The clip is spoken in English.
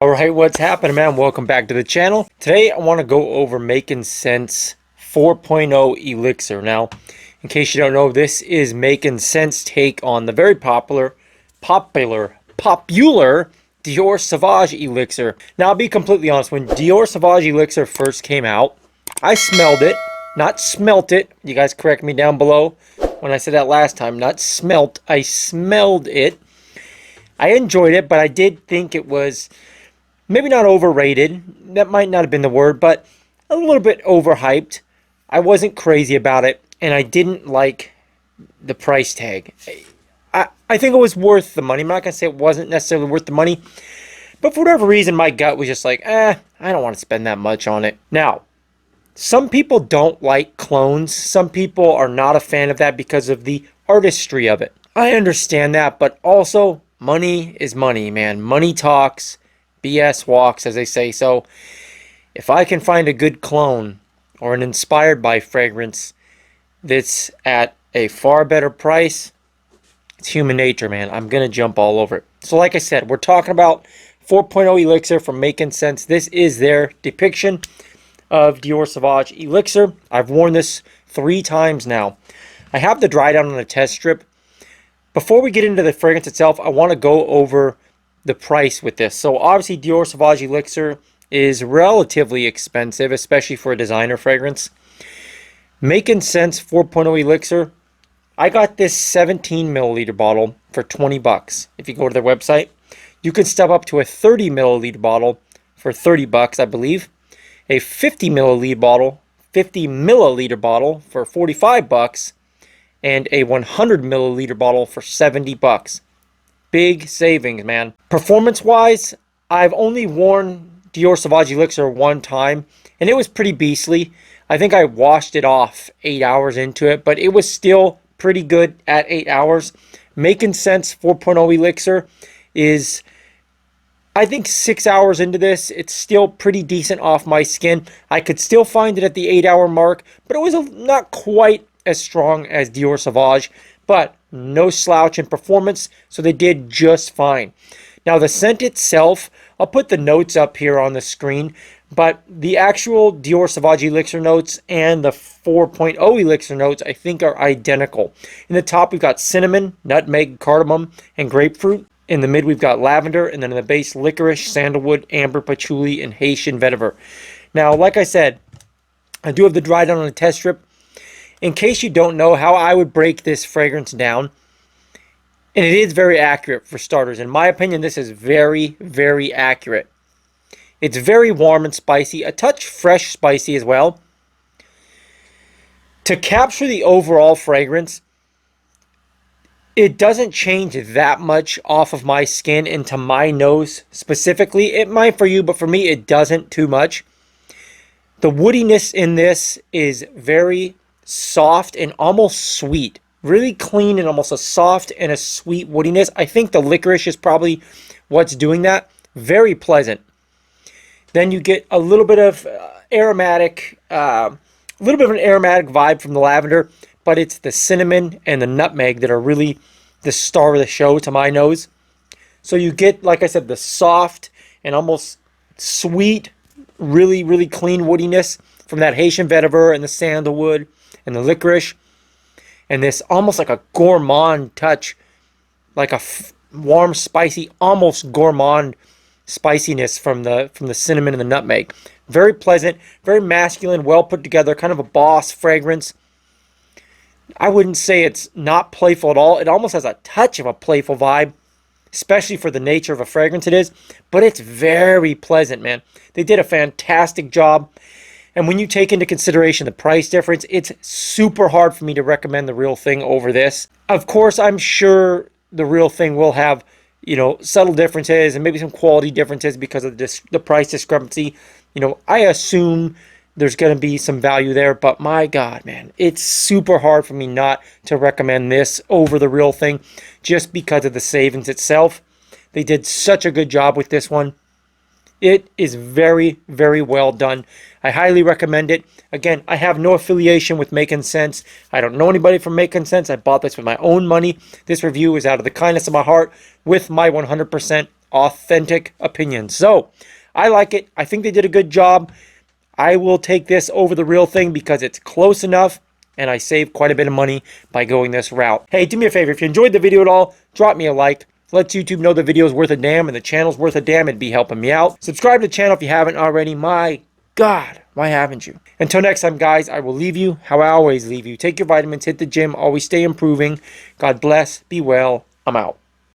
Alright, what's happening, man? Welcome back to the channel. Today I want to go over Makin Scents 4.0 Elixir. Now, in case you don't know, this is Makin Scents' take on the very popular Dior Sauvage Elixir. Now, I'll be completely honest, when Dior Sauvage Elixir first came out, I smelled it, not smelt it. You guys correct me down below when I said that last time. Not smelt, I smelled it. I enjoyed it, but I did think it was maybe not overrated. That might not have been the word, but a little bit overhyped. I wasn't crazy about it, and I didn't like the price tag. I think it was worth the money. I'm not going to say it wasn't necessarily worth the money, but for whatever reason, my gut was just like, I don't want to spend that much on it. Now, some people don't like clones. Some people are not a fan of that because of the artistry of it. I understand that, but also, money is money, man. Money talks. BS walks, as they say. So if I can find a good clone or an inspired by fragrance that's at a far better price, it's human nature, man. I'm going to jump all over it. So like I said, we're talking about 4.0 Elixir from Makin Scents. This is their depiction of Dior Sauvage Elixir. I've worn this 3 times now. I have the dry down on a test strip. Before we get into the fragrance itself, I want to go over the price with this. So obviously Dior Sauvage Elixir is relatively expensive, especially for a designer fragrance. Makin Scents 4.0 Elixir, I got this 17 milliliter bottle for 20 bucks. If you go to their website, you can step up to a 30 milliliter bottle for 30 bucks, I believe. A 50 milliliter bottle for 45 bucks, and a 100 milliliter bottle for 70 bucks. Big savings, man. Performance-wise, I've only worn Dior Sauvage Elixir 1 time, and it was pretty beastly. I think I washed it off 8 hours into it, but it was still pretty good at 8 hours. Makin Scents 4.0 Elixir is, I think, 6 hours into this. It's still pretty decent off my skin. I could still find it at the 8-hour mark, but it was not quite as strong as Dior Sauvage, but no slouch in performance, so they did just fine. Now the scent itself, I'll put the notes up here on the screen, but the actual Dior Sauvage Elixir notes and the 4.0 Elixir notes I think are identical. In the top we've got cinnamon, nutmeg, cardamom, and grapefruit. In the mid we've got lavender, and then in the base licorice, sandalwood, amber, patchouli, and Haitian vetiver. Now like I said, I do have the dry down on a test strip. In case you don't know how I would break this fragrance down, and it is very accurate for starters. In my opinion, this is very, very accurate. It's very warm and spicy, a touch fresh spicy as well. To capture the overall fragrance, it doesn't change that much off of my skin into my nose specifically. It might for you, but for me, it doesn't too much. The woodiness in this is very soft and almost sweet. Really clean and almost a soft and a sweet woodiness. I think the licorice is probably what's doing that. Very pleasant. Then you get a little bit of aromatic, a little bit of an aromatic vibe from the lavender, but it's the cinnamon and the nutmeg that are really the star of the show to my nose. So you get, like I said, the soft and almost sweet, really, really clean woodiness from that Haitian vetiver and the sandalwood and the licorice, and this almost like a gourmand touch, like a warm, spicy, almost gourmand spiciness from the cinnamon and the nutmeg. Very pleasant, very masculine, well put together, kind of a boss fragrance. I wouldn't say it's not playful at all. It almost has a touch of a playful vibe, especially for the nature of a fragrance it is, but it's very pleasant, man. They did a fantastic job. And when you take into consideration the price difference, it's super hard for me to recommend the real thing over this. Of course, I'm sure the real thing will have, subtle differences and maybe some quality differences because of the price discrepancy. I assume there's going to be some value there, but my God, man, it's super hard for me not to recommend this over the real thing just because of the savings itself. They did such a good job with this one. It is very, very well done. I highly recommend it. Again, I have no affiliation with Makin Scents. I don't know anybody from Makin Scents. I bought this with my own money. This review is out of the kindness of my heart with my 100% authentic opinion. So I like it. I think they did a good job. I will take this over the real thing because it's close enough and I save quite a bit of money by going this route. Hey, do me a favor. If you enjoyed the video at all, drop me a like. Let YouTube know the video is worth a damn and the channel's worth a damn. It'd be helping me out. Subscribe to the channel if you haven't already. My God, why haven't you? Until next time, guys, I will leave you how I always leave you. Take your vitamins, hit the gym, always stay improving. God bless, be well, I'm out.